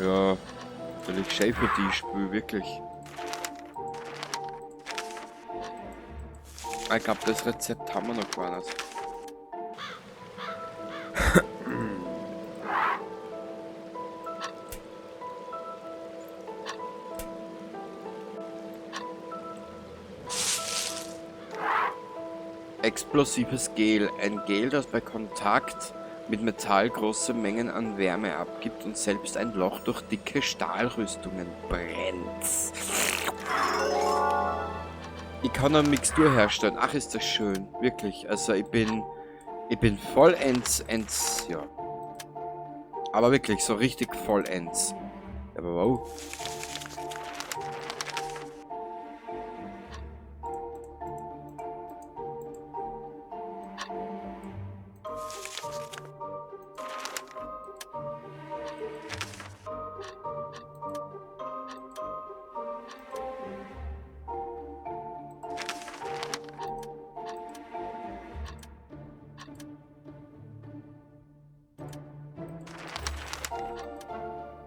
Ja, weil ich schön für die spiele, wirklich. Ich glaube, das Rezept haben wir noch gar nicht. Explosives Gel. Ein Gel, das bei Kontakt mit Metall große Mengen an Wärme abgibt und selbst ein Loch durch dicke Stahlrüstungen brennt. Ich kann eine Mixtur herstellen. Ach, ist das schön. Wirklich. Also ich bin vollends, ja. Aber wirklich, so richtig vollends. Aber wow.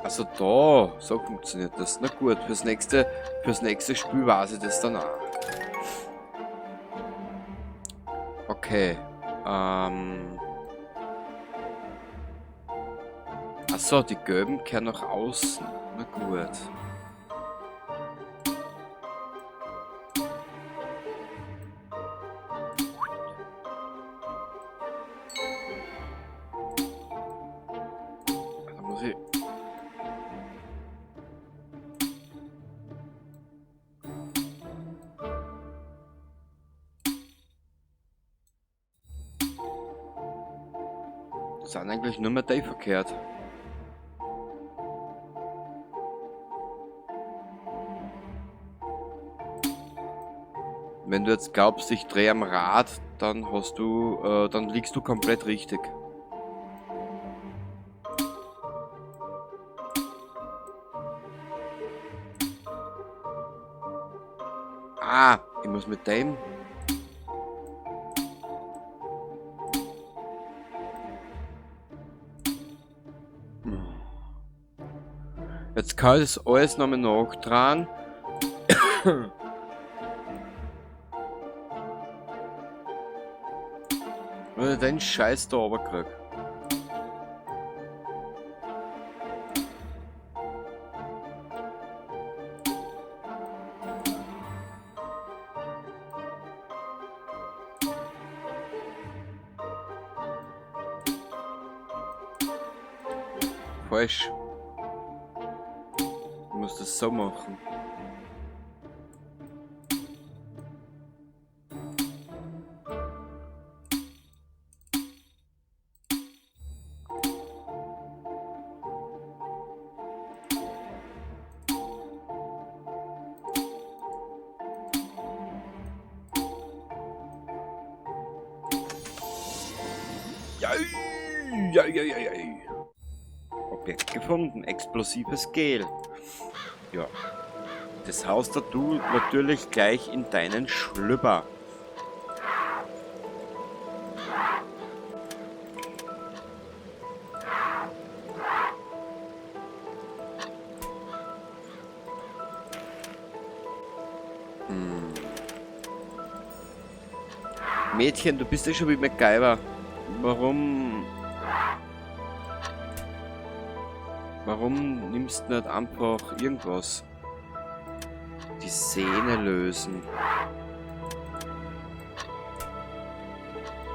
Also da, so funktioniert das. Na gut, fürs nächste Spiel weiß ich das dann auch. Okay. Achso, die gelben kehren nach außen. Na gut. Da muss ich. Das sind eigentlich nur mehr die verkehrt. Wenn du jetzt glaubst, ich drehe am Rad, dann dann liegst du komplett richtig. Ah, ich muss mit dem. Jetzt kann ich das alles nochmal nachdrehen. Wenn ich den Scheiß da runterkrieg. Falsch. Ich muss das so machen. Ja. Objekt gefunden. Explosives Gel. Ja. Das haust du natürlich gleich in deinen Schlüpper. Mädchen, du bist ja schon wie MacGyver. Warum... Warum nimmst du nicht einfach irgendwas? Die Sehne lösen.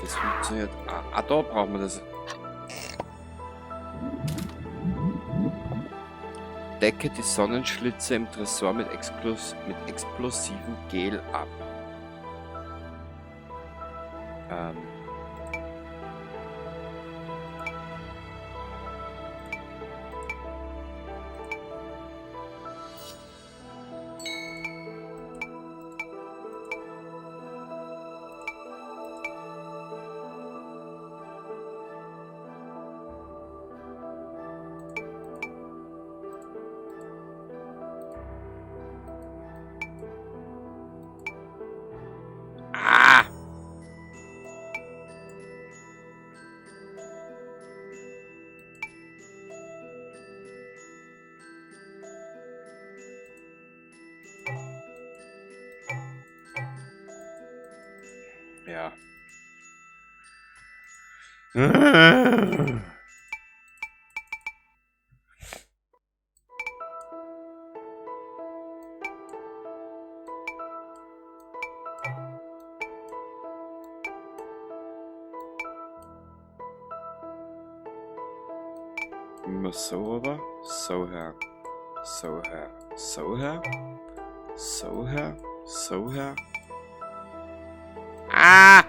Das funktioniert. Da brauchen wir das. Decke die Sonnenschlitze im Tresor mit explosivem Gel ab. Ja. Immer so aber, so her, so her, so her, so her, so her. Ah!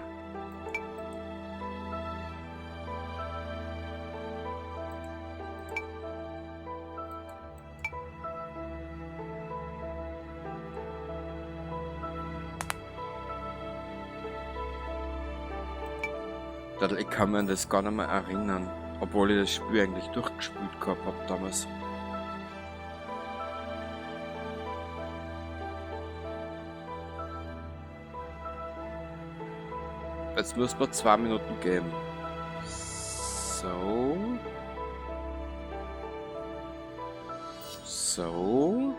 Ich kann mir an das gar nicht mehr erinnern, obwohl ich das Spiel eigentlich durchgespielt gehabt habe damals. Jetzt muss man 2 Minuten geben. So. So.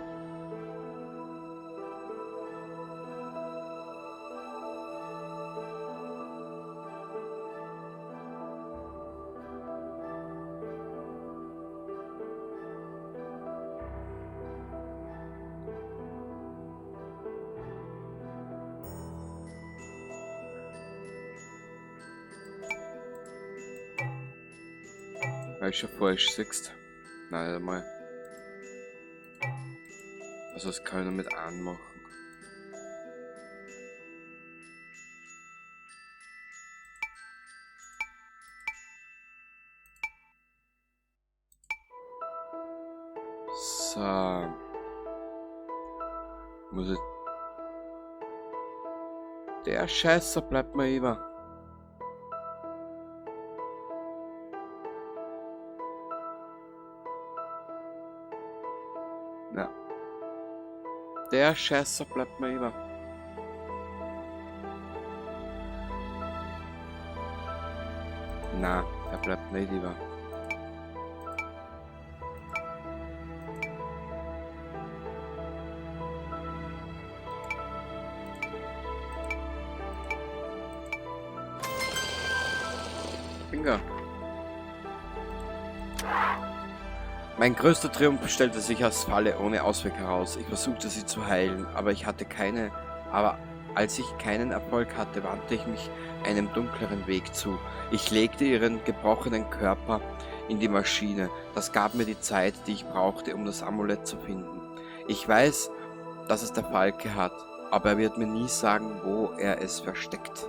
Weil ich schon falsch siehst. Nein, nicht einmal. Also das kann ich noch mit anmachen. So. Muss ich... Der Scheißer bleibt mir über. Ja. Der Scheißer bleibt mir über. Na, der bleibt nicht über. Bingo. Mein größter Triumph stellte sich als Falle ohne Ausweg heraus. Ich versuchte sie zu heilen, aber als ich keinen Erfolg hatte, wandte ich mich einem dunkleren Weg zu. Ich legte ihren gebrochenen Körper in die Maschine. Das gab mir die Zeit, die ich brauchte, um das Amulett zu finden. Ich weiß, dass es der Falke hat, aber er wird mir nie sagen, wo er es versteckt.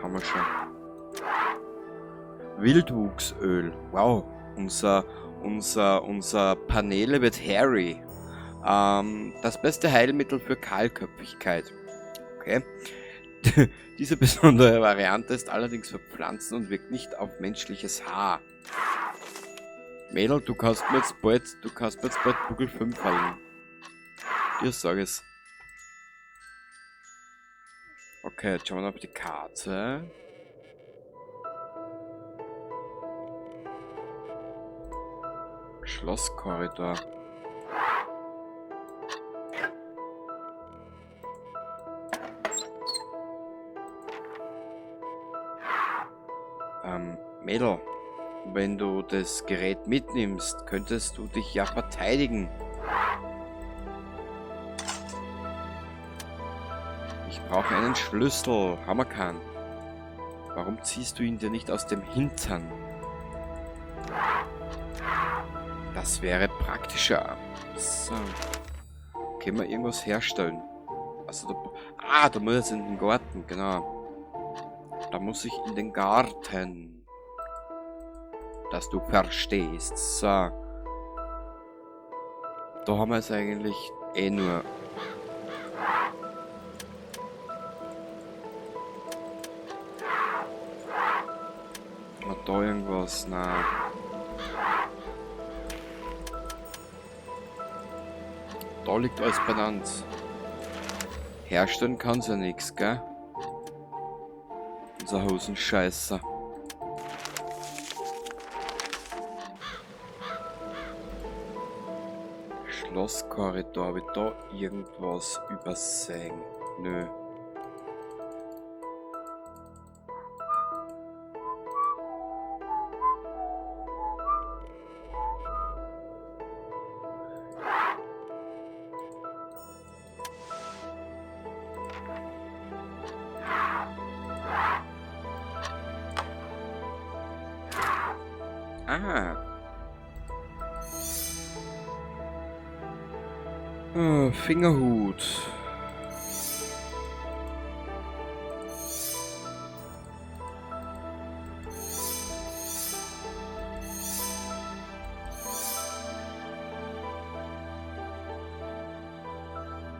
Haben wir schon. Wildwuchsöl. Wow. Unser Paneele wird hairy. Das beste Heilmittel für Kahlköpfigkeit. Okay. Diese besondere Variante ist allerdings für Pflanzen und wirkt nicht auf menschliches Haar. Mädel, du kannst mir jetzt bald Buckel 5 fallen. Dir sag es. Okay, jetzt schauen wir noch auf die Karte. Schlosskorridor. Mädel, wenn du das Gerät mitnimmst, könntest du dich ja verteidigen. Ich brauche einen Schlüssel. Hammerkan. Warum ziehst du ihn dir nicht aus dem Hintern? Das wäre praktischer. So. Können wir irgendwas herstellen? Also da muss ich in den Garten, genau. Da muss ich in den Garten. Dass du verstehst. So. Da haben wir es eigentlich eh nur. Hat da irgendwas? Nein. Da liegt alles benannt. Herstellen kann ja nichts, gell? Unser Hosenscheißer. Schlosskorridor, habe ich da irgendwas übersehen? Nö. Ah. Fingerhut.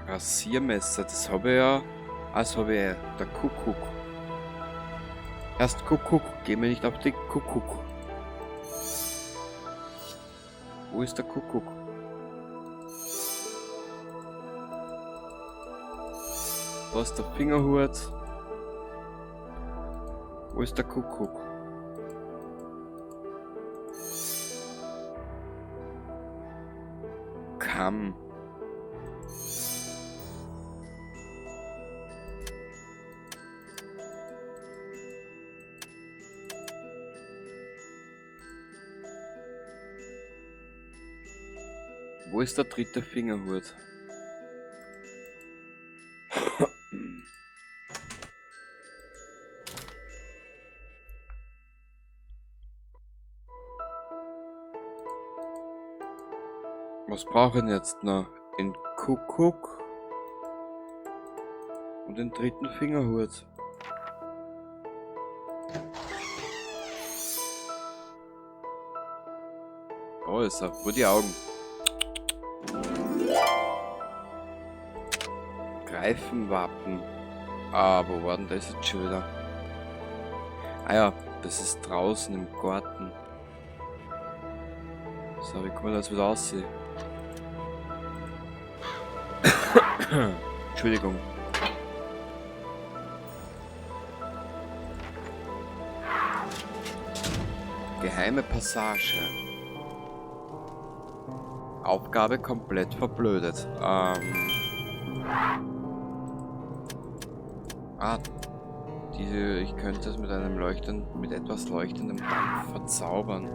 Rasiermesser, das habe ich ja. Das habe ich der Kuckuck. Erst Kuckuck, geh mir nicht auf den Kuckuck. Wo ist der Kuckuck? Da ist der Fingerhut. Wo ist der Kuckuck? Kamm. Wo ist der dritte Fingerhut? Was brauche ich denn jetzt noch? Den Kuckuck und den dritten Fingerhut. Oh, ist er. Vor die Augen. Greifenwappen. Ah, wo war denn das jetzt schon wieder? Ah ja, das ist draußen im Garten. So, wie kann man das wieder aussehen? Entschuldigung. Geheime Passage. Aufgabe komplett verblödet. Ich könnte es mit etwas leuchtendem Dampf verzaubern.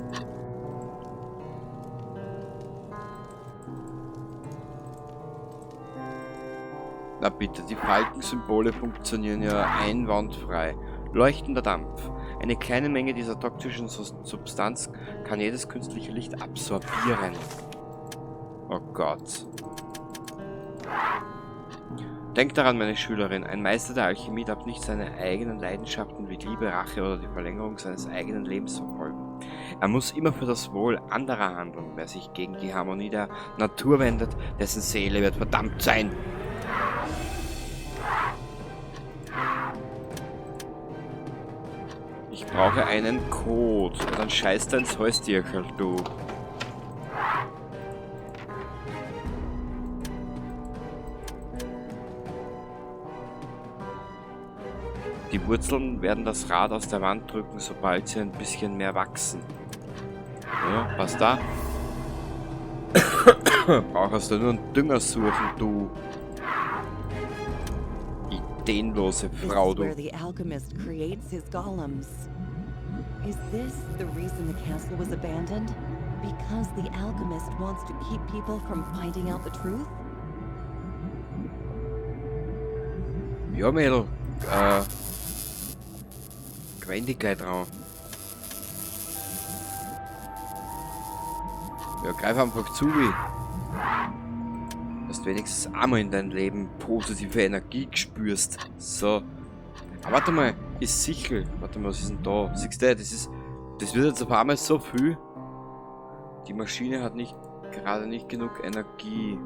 Na bitte, die Falkensymbole funktionieren ja einwandfrei. Leuchtender Dampf. Eine kleine Menge dieser toxischen Substanz kann jedes künstliche Licht absorbieren. Oh Gott. Denkt daran, meine Schülerin, ein Meister der Alchemie darf nicht seine eigenen Leidenschaften wie Liebe, Rache oder die Verlängerung seines eigenen Lebens verfolgen. Er muss immer für das Wohl anderer handeln. Wer sich gegen die Harmonie der Natur wendet, dessen Seele wird verdammt sein. Ich brauche einen Code. Und dann scheißt er ins Häustierchen, du. Die Wurzeln werden das Rad aus der Wand drücken, sobald sie ein bisschen mehr wachsen. Ja, was da? Brauchst du nur einen Dünger suchen, du. Ideenlose Frau, du. The alchemist creates his golems. Is this the reason the castle was abandoned? Because the alchemist wants to keep people from finding out the truth? Ja, Mädel. Gewinn dich gleich drauf. Ja, greif einfach zu, wie. Dass du wenigstens einmal in deinem Leben positive Energie spürst. So. Aber warte mal, ist Sichel. Warte mal, was ist denn da? Siehst du, das wird jetzt auf einmal so viel. Die Maschine hat gerade nicht genug Energie.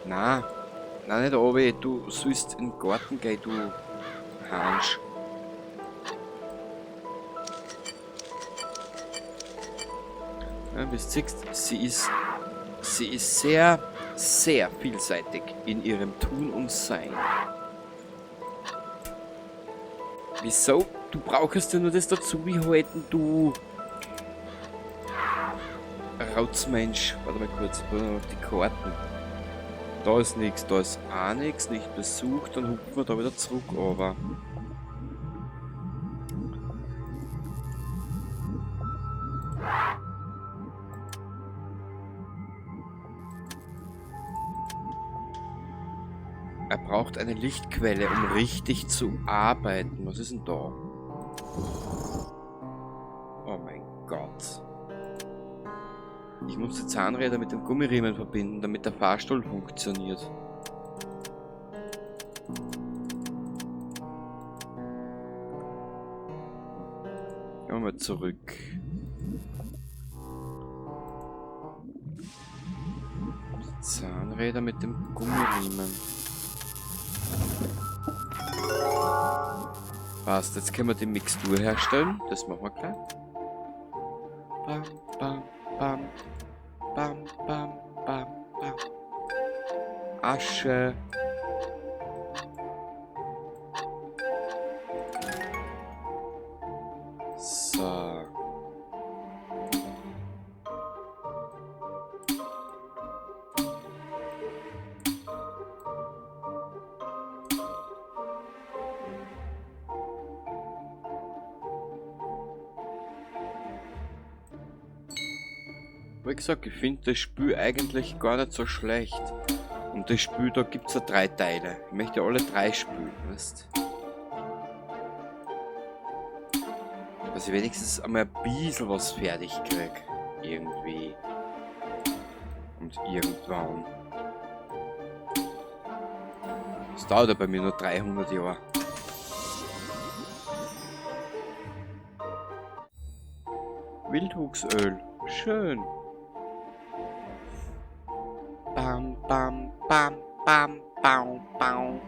Na, nicht oben, du sollst in den Garten gehen, du Hansch. Ja, wie du siehst, sie ist sehr, sehr vielseitig in ihrem Tun und Sein. Wieso? Du brauchst ja nur das dazu wie halten, du. Krautsmensch. Warte mal kurz, auf die Karten. Da ist nichts, da ist auch nichts, nicht besucht, dann hupfen wir da wieder zurück, aber. Er braucht eine Lichtquelle, um richtig zu arbeiten. Was ist denn da? Oh mein Gott. Ich muss die Zahnräder mit dem Gummiriemen verbinden, damit der Fahrstuhl funktioniert. Gehen wir mal zurück. Die Zahnräder mit dem Gummiriemen. Passt, jetzt können wir die Mixtur herstellen. Das machen wir gleich. Bam, bam, bam. Bam, bam, bam, bam. Asche. So. Wie gesagt, ich finde das Spiel eigentlich gar nicht so schlecht. Und das Spiel, da gibt es ja 3 Teile. Ich möchte alle 3 spielen, weißt du? Dass ich wenigstens einmal ein bisschen was fertig krieg. Irgendwie. Und irgendwann. Das dauert ja bei mir nur 300 Jahre. Wildwuchsöl. Schön. Bam, bam, bam, bam, bam, bam.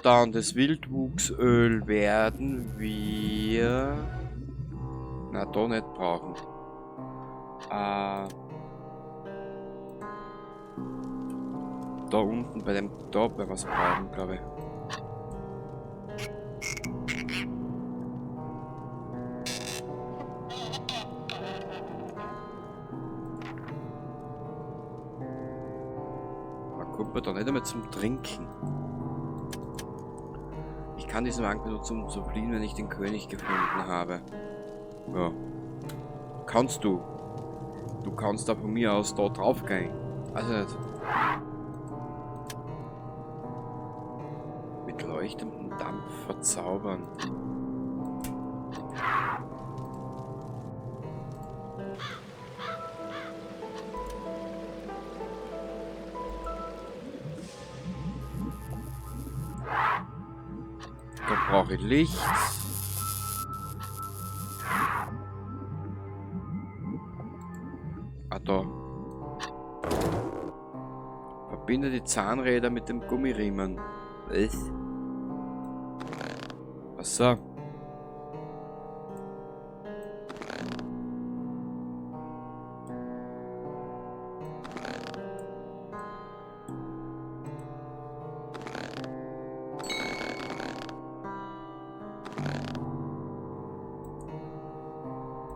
Dann das Wildwuchsöl werden wir... Na, da nicht brauchen. Da unten bei dem... Da bei was brauchen, glaube ich. Kommt man da nicht einmal zum Trinken. Ich kann diesen Wagen benutzen, um zu fliehen, wenn ich den König gefunden habe. Ja. Kannst du. Du kannst da von mir aus da drauf gehen. Also nicht. Mit leuchtendem Dampf verzaubern. Da brauche ich Licht. Ah, da. Verbinde die Zahnräder mit dem Gummiriemen. Was? Ach so.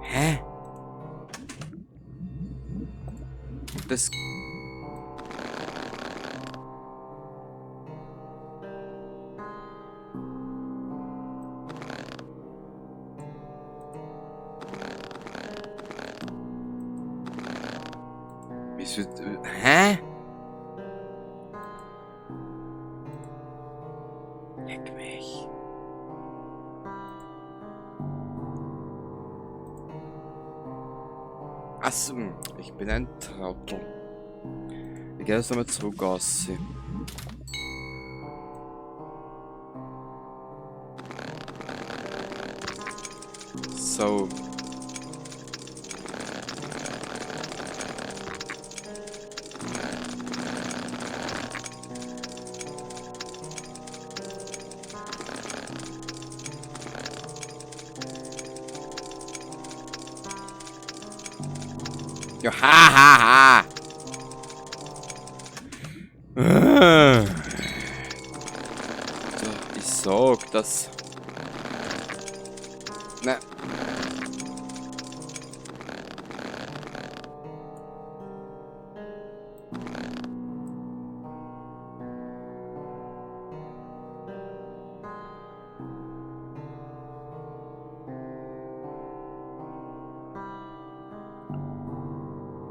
Hä? Das... Wieso... Hä? Leck mich. Achso, ich bin ein Trottel. Ich gehe jetzt nochmal zurück aus. So. Ja, ha, ha, ha. Ich sag, dass... Na.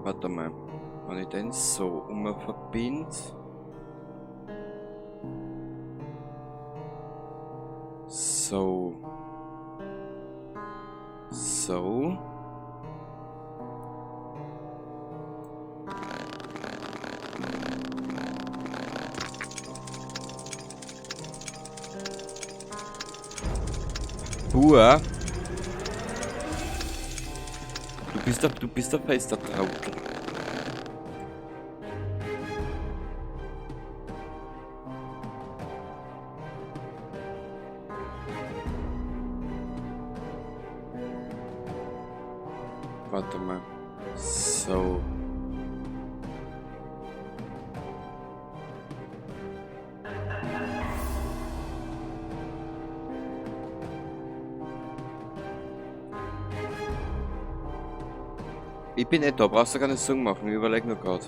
Warte mal. Wenn ich den so verbinde. So. So. Bua. Du bist der fester Trautel. Warte mal. So. Ich bin nicht da, brauchst du gar nicht Song machen, ich überleg nur gerade.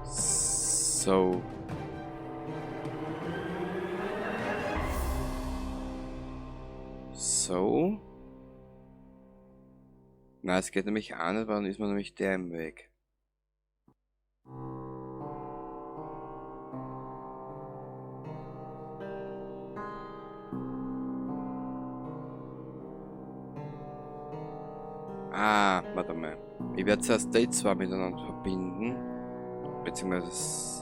So. So. Nein, es geht nämlich auch nicht, weil dann ist mir nämlich der im Weg. Ah, warte mal. Ich werde zuerst die zwei miteinander verbinden. Beziehungsweise